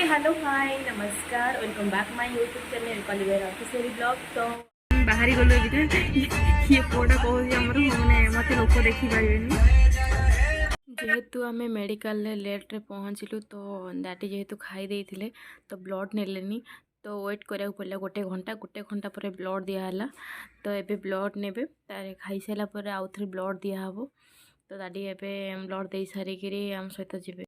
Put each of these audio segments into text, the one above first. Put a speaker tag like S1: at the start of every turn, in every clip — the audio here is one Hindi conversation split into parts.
S1: हेलो हाय नमस्कार welcome back my YouTube channel कलिवेरा ऑफिशियल ब्लॉग। तो बाहरी गलो ये पुआटा कौन मैंने मत लोक देखिपारे जेहेतु आम मेडिकल लेट्रे पहुँचलु तो दादी जेहेतु खाई देते तो ब्लड नेलेनी तो वेट करा पड़ा गोटे घंटा पर ब्लड दिहला। तो ये ब्लड ने खाई सारापर आउ थे ब्लड दिहब। तो दादी एवं ब्लड दे सारिक आम सहित जी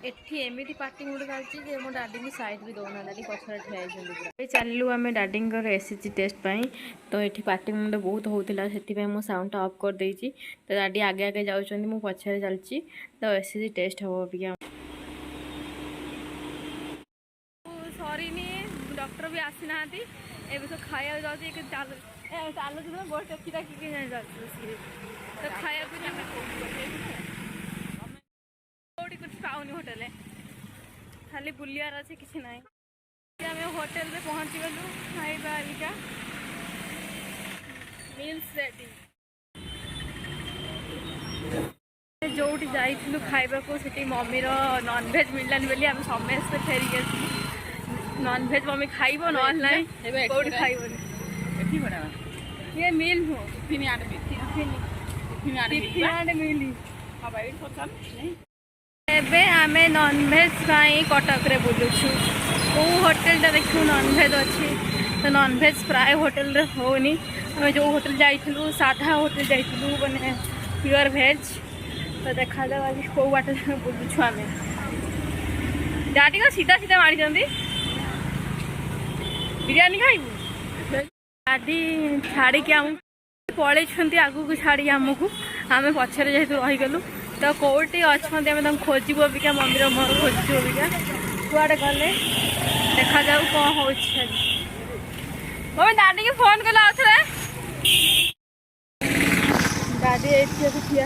S1: एठी एमती पार्टी मुड चलती मो डाडी की साइड भी दौना डाडी पछरे ठिया चलू आम डाडी एसएचजी टेस्ट पाई। तो ये पार्टी मुंड बहुत होता से मुझे साउंड ऑफ कर देती। तो डाडी आगे आगे जाऊँ मु पछरे चलती। तो एसएचजी टेस्ट हम अभी सरी डॉक्टर भी आसी ना एवं तो खाया जाऊँगी चलो बहुत टेकी टाकी तो खाया कुछ पाऊनी होटेल खाली बुलियार अच्छे किसी ना आम होटेल में पहुँची गलु खाइबा मील्स रेडी जो जाइलु खाइबा को से मम्मी नॉनभेज मिललानी बोली आम समस्ते फेरिक नॉनभेज मम्मी खाइब ना कौट खाइबनी ये मिल हो मिली एबे आमे नॉनभेज कटक रे बुलुछु को होटेल देखू नॉनभेज अच्छी। तो नॉनभेज प्राय होटेल रे होनी आम जो होटेल जाइलु साधा होटेल जाइलु माने प्योर भेज। तो देखा जाओ आज कौ बाट बुलुछु आम डाटी का सीधा सीधा मारी बिरयानी खाइबू डाडी छाड़ी आम पलि आगू छाड़ी आमको आम पछरे जेहेतु रहीगलु। तो कौटी अच्छा आम खोजबू अबिका मम्मी मोर खोजु अबिका कुआडे गले देखा जाऊ कौन हो मम्मी दादी के फोन कला आउथरे दादी एठी ठिया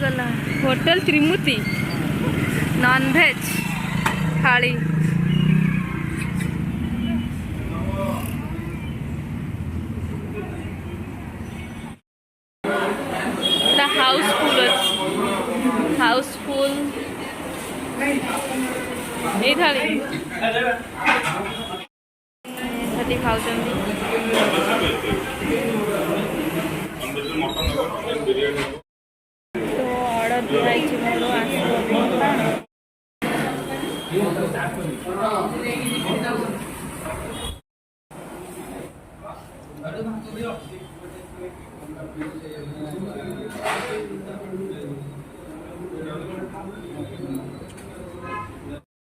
S1: गला होटल त्रिमुती नॉनभेज थाली हाउसफुल हाउसफुल ये थाली खाऊ तो ऑर्डर दिखाई मोर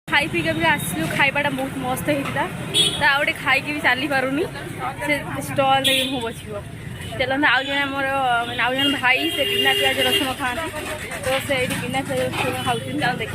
S1: खाई पी भी आसलु खाइबाटा बहुत मस्त होता। तो आउटे खाई भी चली पारुनी से स्टल लगे मुँह बचो चलते आउ जन मोर मैंने आउ जन भाई से बिना प्याज रसुण खाती। तो से बिना प्याज रसुण खाऊ देख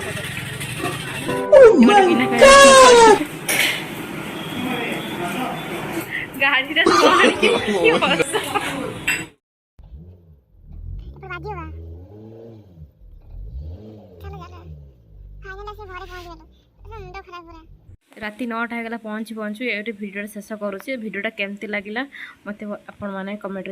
S1: राति 9टा होगा पहुँचू ये भिडियो शेष करुचे भिडियोटा केमती लगे मत आपण मैंने कमेंट